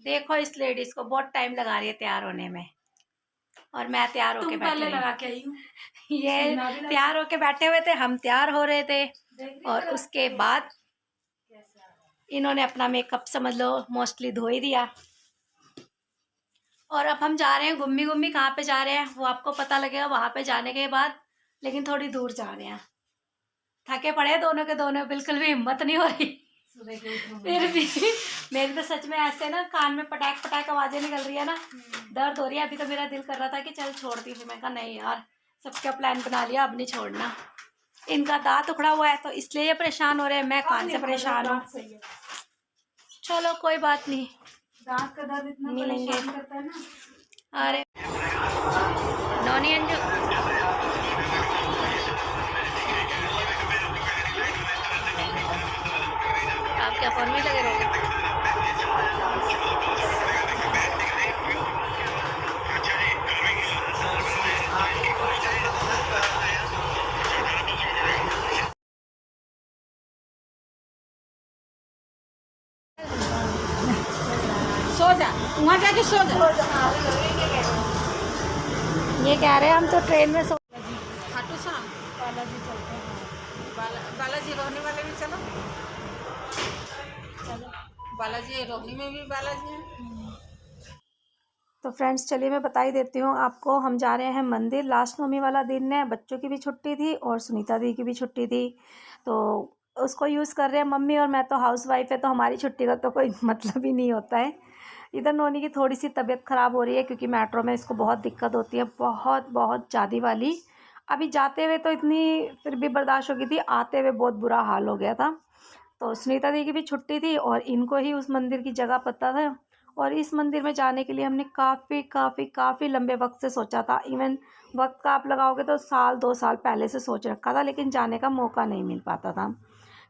देखो इस लेडीज को बहुत टाइम लगा रही है तैयार होने में, और मैं तैयार होके बैठे लगा के आई हूँ। ये तैयार होके बैठे हुए थे, हम तैयार हो रहे थे, और उसके बाद इन्होंने अपना मेकअप समझ लो मोस्टली धो ही दिया। और अब हम जा रहे हैं गुम्मी गुम्मी। कहाँ पे जा रहे हैं वो आपको पता लगेगा वहां पे जाने के बाद, लेकिन थोड़ी दूर जा रहे हैं। थके पड़े दोनों के दोनों, बिल्कुल भी हिम्मत नहीं हो रही। फिर भी मेरी तो सच में ऐसे ना कान में पटाख पटाख आवाजें निकल रही है ना, दर्द हो रही है। अभी तो मेरा दिल कर रहा था कि चल छोड़ती हूँ, मैं कहा नहीं यार, सबका प्लान बना लिया, अब नहीं छोड़ना। इनका दांत उखड़ा हुआ है तो इसलिए ये परेशान हो रहे हैं, मैं कान से परेशान हूँ। चलो कोई बात नहीं, दांत का दर्द इतना मिलेंगे करता है ना। अरे नौनी अंजू, आप क्या फोन में लगे रहोगे? सो जा, वहाँ जाके सो जा। ये कह रहे हैं हम तो ट्रेन में सो। खाटू श्याम बालाजी चलते हैं। बालाजी रोहनी वाले भी चलो। बालाजी रोहनी में भी बालाजी है। तो फ्रेंड्स चलिए मैं बता ही देती हूँ आपको, हम जा रहे हैं मंदिर। लास्ट नवमी वाला दिन है, बच्चों की भी छुट्टी थी और सुनीता दी की भी छुट्टी थी, तो उसको यूज़ कर रहे हैं मम्मी। और मैं तो हाउस वाइफ है, तो हमारी छुट्टी का तो कोई मतलब ही नहीं होता है। इधर नोनी की थोड़ी सी तबीयत ख़राब हो रही है, क्योंकि मेट्रो में इसको बहुत दिक्कत होती है, बहुत बहुत ज़्यादा वाली। अभी जाते हुए तो इतनी फिर भी बर्दाश्त हो गई थी, आते हुए बहुत बुरा हाल हो गया था। तो सुनीता दी की भी छुट्टी थी और इनको ही उस मंदिर की जगह पता था। और इस मंदिर में जाने के लिए हमने काफ़ी काफ़ी काफ़ी लंबे वक्त से सोचा था। इवन वक्त का आप लगाओगे तो साल 2 साल पहले से सोच रखा था, लेकिन जाने का मौका नहीं मिल पाता था।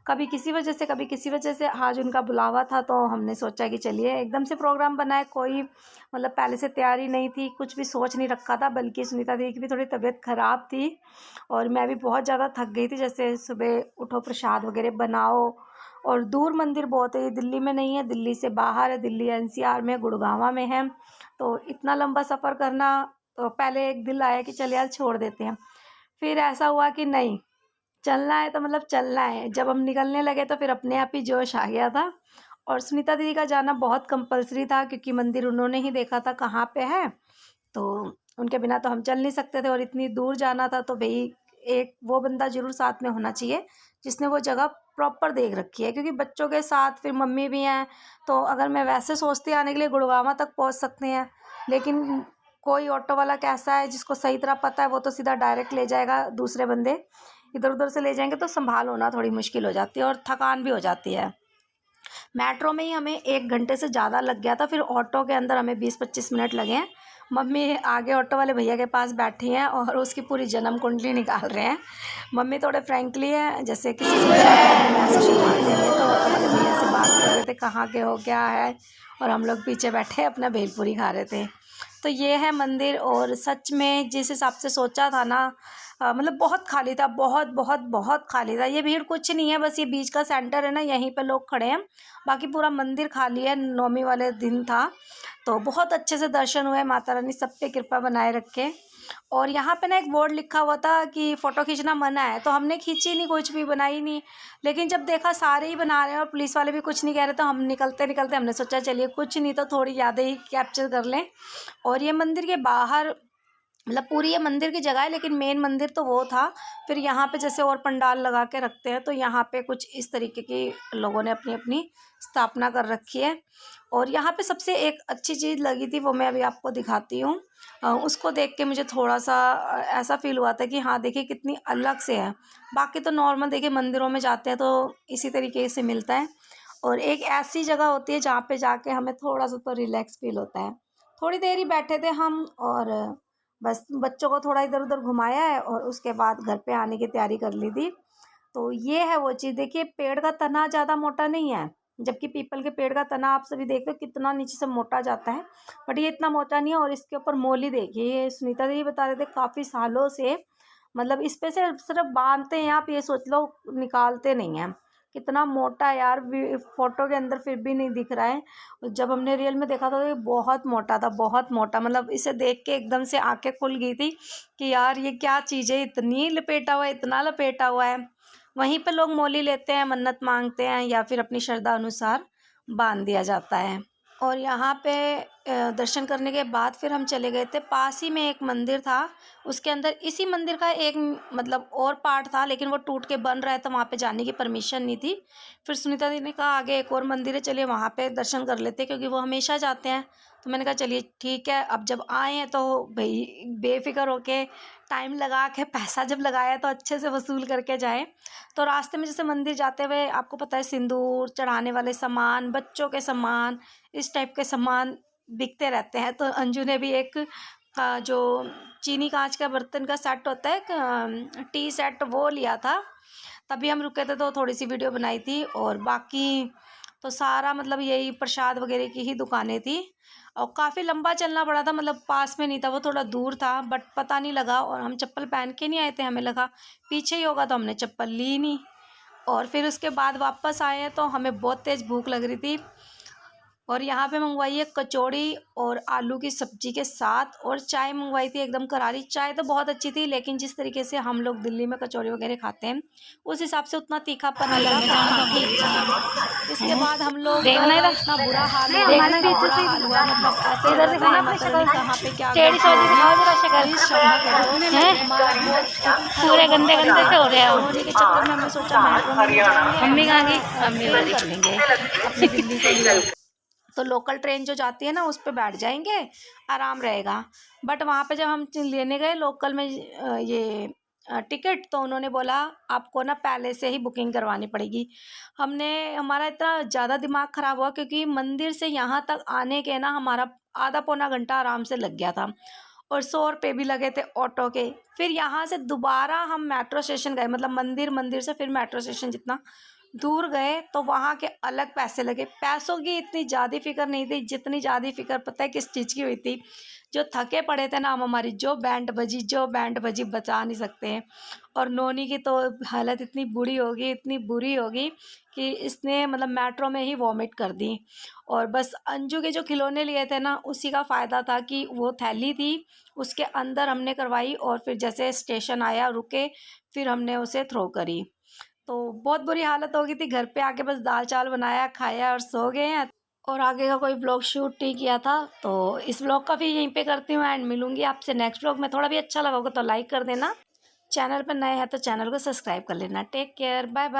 कभी किसी वजह से, कभी किसी वजह से। आज उनका बुलावा था तो हमने सोचा कि चलिए, एकदम से प्रोग्राम बनाए, कोई मतलब पहले से तैयारी नहीं थी, कुछ भी सोच नहीं रखा था। बल्कि सुनीता दी की भी थोड़ी तबीयत ख़राब थी और मैं भी बहुत ज़्यादा थक गई थी। जैसे सुबह उठो, प्रसाद वगैरह बनाओ, और दूर मंदिर बहुत है, ये दिल्ली में नहीं है, दिल्ली से बाहर है, दिल्ली एनसीआर में, गुड़गांव में है। तो इतना लंबा सफ़र करना, तो पहले एक दिल आया कि चल यार छोड़ देते हैं। फिर ऐसा हुआ कि नहीं, चलना है तो मतलब चलना है। जब हम निकलने लगे तो फिर अपने आप ही जोश आ गया था। और सुनीता दीदी का जाना बहुत कंपलसरी था, क्योंकि मंदिर उन्होंने ही देखा था कहाँ पे है, तो उनके बिना तो हम चल नहीं सकते थे। और इतनी दूर जाना था तो भाई एक वो बंदा ज़रूर साथ में होना चाहिए जिसने वो जगह प्रॉपर देख रखी है, क्योंकि बच्चों के साथ फिर मम्मी भी हैं। तो अगर मैं वैसे सोचती आने के लिए गुड़गांव तक पहुंच सकते हैं, लेकिन कोई ऑटो वाला कैसा है जिसको सही तरह पता है, वो तो सीधा डायरेक्ट ले जाएगा, दूसरे बंदे इधर उधर से ले जाएंगे तो संभाल होना थोड़ी मुश्किल हो जाती है और थकान भी हो जाती है। मेट्रो में ही हमें 1 घंटे से ज़्यादा लग गया था, फिर ऑटो के अंदर हमें 20-25 मिनट लगे हैं। मम्मी आगे ऑटो वाले भैया के पास बैठी हैं और उसकी पूरी जन्म कुंडली निकाल रहे हैं। मम्मी थोड़े फ्रेंकली है, जैसे किसी से मैसेज मार देंगे, तो ऑटो वाले भैया से बात कर रहे थे कहाँ के हो, क्या है, और हम लोग पीछे बैठे अपना भेलपूरी खा रहे थे। तो ये है मंदिर, और सच में जिस हिसाब से सोचा था ना, मतलब बहुत खाली था, बहुत बहुत बहुत खाली था। ये भीड़ कुछ नहीं है, बस ये बीच का सेंटर है ना, यहीं पे लोग खड़े हैं, बाकी पूरा मंदिर खाली है। नवमी वाले दिन था तो बहुत अच्छे से दर्शन हुए। माता रानी सब पे कृपा बनाए रखे। और यहाँ पे ना एक बोर्ड लिखा हुआ था कि फ़ोटो खींचना मना है, तो हमने खींची नहीं, कुछ भी बनाई नहीं। लेकिन जब देखा सारे ही बना रहे हैं और पुलिस वाले भी कुछ नहीं कह रहे, तो हम निकलते निकलते हमने सोचा चलिए कुछ नहीं तो थोड़ी यादें ही कैप्चर कर लें। और ये मंदिर के बाहर, मतलब पूरी ये मंदिर की जगह है, लेकिन मेन मंदिर तो वो था। फिर यहाँ पे जैसे और पंडाल लगा के रखते हैं, तो यहाँ पे कुछ इस तरीके की लोगों ने अपनी अपनी स्थापना कर रखी है। और यहाँ पे सबसे एक अच्छी चीज़ लगी थी, वो मैं अभी आपको दिखाती हूँ। उसको देख के मुझे थोड़ा सा ऐसा फील हुआ था कि हाँ देखिए कितनी अलग से है। बाकी तो नॉर्मल देखिए मंदिरों में जाते हैं तो इसी तरीके से मिलता है, और एक ऐसी जगह होती है जहाँ पे जाके हमें थोड़ा सा तो रिलैक्स फील होता है। थोड़ी देर ही बैठे थे हम, और बस बच्चों को थोड़ा इधर उधर घुमाया है और उसके बाद घर पे आने की तैयारी कर ली थी। तो ये है वो चीज़। देखिए पेड़ का तना ज़्यादा मोटा नहीं है, जबकि पीपल के पेड़ का तना आप सभी देखते हो कितना नीचे से मोटा जाता है, बट ये इतना मोटा नहीं है। और इसके ऊपर मोली देखिए, ये सुनीता जी बता रहे थे काफ़ी सालों से, मतलब इस पे से सिर्फ बांधते हैं, आप ये सोच लो निकालते नहीं हैं, कितना मोटा यार, फ़ोटो के अंदर फिर भी नहीं दिख रहा है। जब हमने रियल में देखा था तो ये बहुत मोटा था, बहुत मोटा। मतलब इसे देख के एकदम से आँखें खुल गई थी कि यार ये क्या चीज़ है, इतनी लपेटा हुआ है, इतना लपेटा हुआ है। वहीं पे लोग मोली लेते हैं, मन्नत मांगते हैं या फिर अपनी श्रद्धा अनुसार बांध दिया जाता है। और यहाँ पे दर्शन करने के बाद फिर हम चले गए थे, पास ही में एक मंदिर था, उसके अंदर इसी मंदिर का एक मतलब और पार्ट था, लेकिन वो टूट के बन रहा है तो वहाँ पे जाने की परमिशन नहीं थी। फिर सुनीता दी ने कहा आगे एक और मंदिर है, चलिए वहाँ पे दर्शन कर लेते हैं, क्योंकि वो हमेशा जाते हैं। तो मैंने कहा चलिए ठीक है, अब जब आए हैं तो भाई बेफिक्र होके टाइम लगा के पैसा जब लगाया है तो अच्छे से वसूल करके जाएं। तो रास्ते में जैसे मंदिर जाते हुए आपको पता है सिंदूर चढ़ाने वाले सामान, बच्चों के सामान, इस टाइप के सामान बिकते रहते हैं। तो अंजू ने भी एक जो चीनी कांच का बर्तन का सेट होता है, टी सेट, वो लिया था। तभी हम रुके थे तो थोड़ी सी वीडियो बनाई थी, और बाकी तो सारा मतलब यही प्रसाद वगैरह की ही दुकानें थी। और काफ़ी लंबा चलना पड़ा था, मतलब पास में नहीं था, वो थोड़ा दूर था, बट पता नहीं लगा। और हम चप्पल पहन के नहीं आए थे, हमें लगा पीछे ही होगा तो हमने चप्पल ली नहीं। और फिर उसके बाद वापस आए हैं तो हमें बहुत तेज़ भूख लग रही थी, और यहाँ पे मंगवाई है कचौड़ी और आलू की सब्जी के साथ, और चाय मंगवाई थी एकदम करारी। चाय तो बहुत अच्छी थी, लेकिन जिस तरीके से हम लोग दिल्ली में कचौड़ी वगैरह खाते हैं उस हिसाब से उतना तीखापन नहीं था, पर हाँ ठीक था। इसके बाद हम लोग का इतना बुरा हाल हुआ, इतना बुरा हाल हुआ, मतलब ऐसे लग रहा था माता रानी कहाँ पे क्या गलती होगी, प्लीज क्षमा करो। हमारा बहुत पूरे गंदे गंदे से हो गया हो। होने के चक्कर में हमने सोचा मेट्रो में नहीं जाएंगे, मम्मी कहाँ गई? ट्रेन कर लेंगे अपनी दिल्ली के लिए। तो लोकल ट्रेन जो जाती है ना उस पे बैठ जाएंगे, आराम रहेगा। बट वहाँ पे जब हम लेने गए लोकल में ये टिकट, तो उन्होंने बोला आपको ना पहले से ही बुकिंग करवानी पड़ेगी। हमारा इतना ज़्यादा दिमाग ख़राब हुआ, क्योंकि मंदिर से यहाँ तक आने के ना हमारा आधा पौना घंटा आराम से लग गया था, और 100 रुपये भी लगे थे ऑटो के। फिर यहाँ से दोबारा हम मेट्रो स्टेशन गए, मतलब मंदिर से फिर मेट्रो स्टेशन जितना दूर गए तो वहाँ के अलग पैसे लगे। पैसों की इतनी ज़्यादा फिक्र नहीं थी, जितनी ज़्यादा फिक्र पता है किस चीज़ की हुई थी। जो थके पड़े थे ना हम, हमारी जो बैंड बजी बचा नहीं सकते हैं। और नोनी की तो हालत इतनी बुरी होगी, इतनी बुरी होगी कि इसने मतलब मेट्रो में ही वॉमिट कर दी। और बस अंजू के जो खिलौने लिए थे ना उसी का फ़ायदा था कि वो थैली थी उसके अंदर हमने करवाई, और फिर जैसे स्टेशन आया रुके फिर हमने उसे थ्रो करी। तो बहुत बुरी हालत हो गई थी, घर पे आके बस दाल चावल बनाया, खाया और सो गए हैं। और आगे का कोई व्लॉग शूट नहीं किया था, तो इस व्लॉग का भी यहीं पे करती हूँ एंड। मिलूंगी आपसे नेक्स्ट व्लॉग में। थोड़ा भी अच्छा लगा होगा तो लाइक कर देना, चैनल पर नए हैं तो चैनल को सब्सक्राइब कर लेना। Take care, bye bye.